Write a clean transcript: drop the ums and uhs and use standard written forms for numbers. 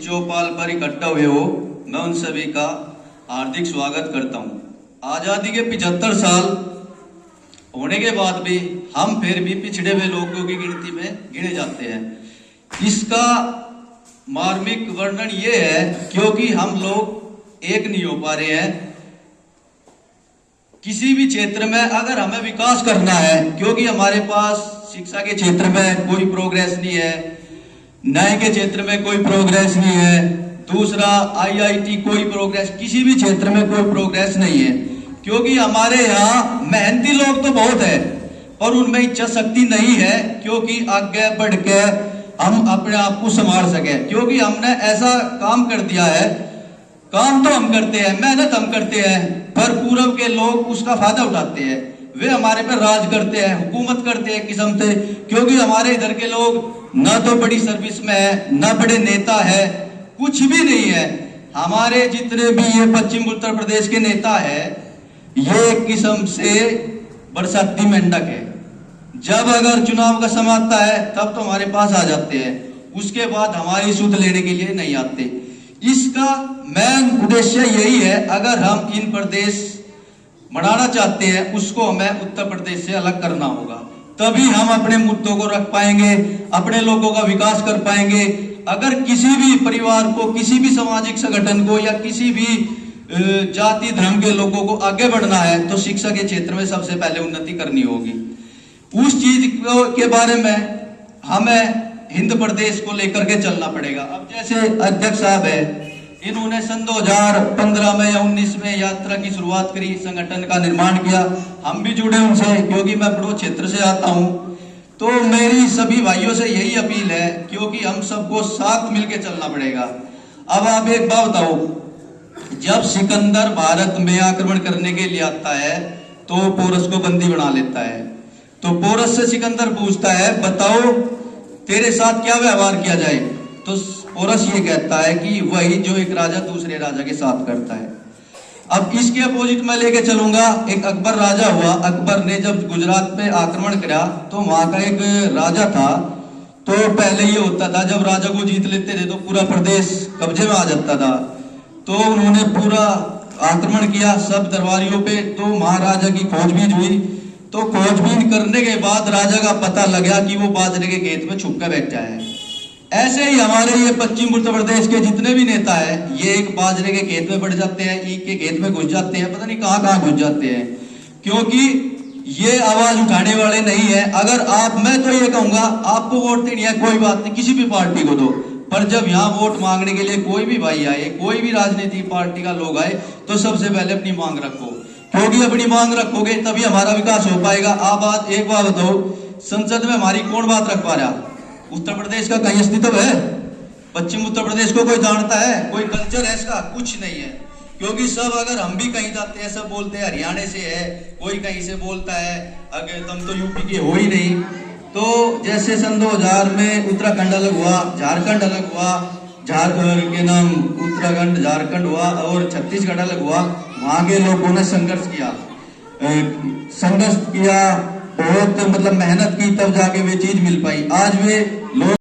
चौपाल पर इकट्ठा हुए हो, मैं उन सभी का हार्दिक स्वागत करता हूं। आजादी के 75 साल होने के बाद भी हम फिर भी पिछड़े हुए लोगों की गिनती में गिने जाते हैं। इसका मार्मिक वर्णन ये है क्योंकि हम लोग एक नहीं हो पा रहे हैं किसी भी क्षेत्र में। अगर हमें विकास करना है, क्योंकि हमारे पास शिक्षा के क्षेत्र में कोई प्रोग्रेस नहीं है, न्याय के क्षेत्र में कोई प्रोग्रेस नहीं है, दूसरा आईआईटी कोई प्रोग्रेस, किसी भी क्षेत्र में कोई प्रोग्रेस नहीं है, क्योंकि हमारे यहाँ मेहनती लोग तो बहुत है पर उनमें इच्छा शक्ति नहीं है क्योंकि आगे बढ़ के हम अपने आप को संभाल सके। क्योंकि हमने ऐसा काम कर दिया है, काम तो हम करते हैं, मेहनत हम करते हैं, पर पूरब के लोग उसका फायदा उठाते हैं। वे हमारे पर राज करते हैं, हुकूमत करते हैं किस्म से, क्योंकि हमारे इधर के लोग ना तो बड़ी सर्विस में है, ना बड़े नेता है, कुछ भी नहीं है। हमारे जितने भी ये पश्चिम उत्तर प्रदेश के नेता है, ये एक किस्म से बरसाती मेंढक है। जब अगर चुनाव का समय आता है तब तो हमारे पास आ जाते हैं, उसके बाद हमारी सुध लेने के लिए नहीं आते। इसका मेन उद्देश्य यही है, अगर हम इन प्रदेश बढ़ाना चाहते हैं उसको हमें उत्तर प्रदेश से अलग करना होगा, तभी हम अपने मुद्दों को रख पाएंगे, अपने लोगों का विकास कर पाएंगे। अगर किसी भी परिवार को, किसी भी सामाजिक संगठन को या किसी भी जाति धर्म के लोगों को आगे बढ़ना है तो शिक्षा के क्षेत्र में सबसे पहले उन्नति करनी होगी। उस चीज के बारे में हमें हिंद प्रदेश को लेकर के चलना पड़ेगा। अब जैसे अध्यक्ष साहब है, इन्होंने सन 2015 में या 19 में यात्रा की शुरुआत करी, संगठन का निर्माण किया, हम भी जुड़े उनसे क्योंकि मैं बड़ो क्षेत्र से आता हूं। तो मेरी सभी भाइयों से यही अपील है, क्योंकि हम सबको साथ मिलकर चलना पड़ेगा। अब आप एक बात बताओ, जब सिकंदर भारत में आक्रमण करने के लिए आता है तो पोरस को बंदी बना लेता है, तो पोरस से सिकंदर पूछता है बताओ तेरे साथ क्या व्यवहार किया जाए, तो पोरस ये कहता है कि वही जो एक राजा दूसरे राजा के साथ करता है। अब इसके अपोजिट में लेके चलूंगा, एक अकबर राजा हुआ। अकबर ने जब गुजरात पे आक्रमण किया तो वहां का एक राजा था, तो पहले ये होता था जब राजा को जीत लेते थे तो पूरा प्रदेश कब्जे में आ जाता था। तो उन्होंने पूरा आक्रमण किया सब दरबारियों पे, तो महाराजा की खोजबीन हुई। तो खोजबीन करने के बाद राजा का पता लगा कि वो बाजरे के खेत में छुप कर बैठा है। ऐसे ही हमारे ये पश्चिम उत्तर प्रदेश के जितने भी नेता है, ये एक बाजरे के खेत में बढ़ जाते हैं, ईख के खेत में घुस जाते हैं, पता नहीं कहां कहां घुस जाते हैं, क्योंकि ये आवाज उठाने वाले नहीं है। अगर आप, मैं तो ये कहूंगा आपको वोट देनी है कोई बात नहीं, किसी भी पार्टी को दो, पर जब यहाँ वोट मांगने के लिए कोई भी भाई आए, कोई भी राजनीतिक पार्टी का लोग आए, तो सबसे पहले अपनी मांग रखो, क्योंकि अपनी मांग रखोगे तभी हमारा विकास हो पाएगा। आप एक बात बताओ, संसद में हमारी कौन बात रख पा रहा? उत्तर प्रदेश का कहीं अस्तित्व है? पश्चिम उत्तर प्रदेश को कोई जानता है? कोई कल्चर है इसका? कुछ नहीं है, क्योंकि सब, अगर हम भी कहीं जाते हैं सब बोलते हैं हरियाणा से है, कोई कहीं से बोलता है अगर तुम तो यूपी के हो ही नहीं। तो जैसे सन 2000 में उत्तराखंड अलग हुआ, झारखंड अलग हुआ, झारखंड के नाम उत्तराखंड झारखंड हुआ और छत्तीसगढ़ अलग हुआ, वहां के लोगों ने संघर्ष किया, बहुत मतलब मेहनत की, तब जाके वे चीज मिल पाई। आज वे लोग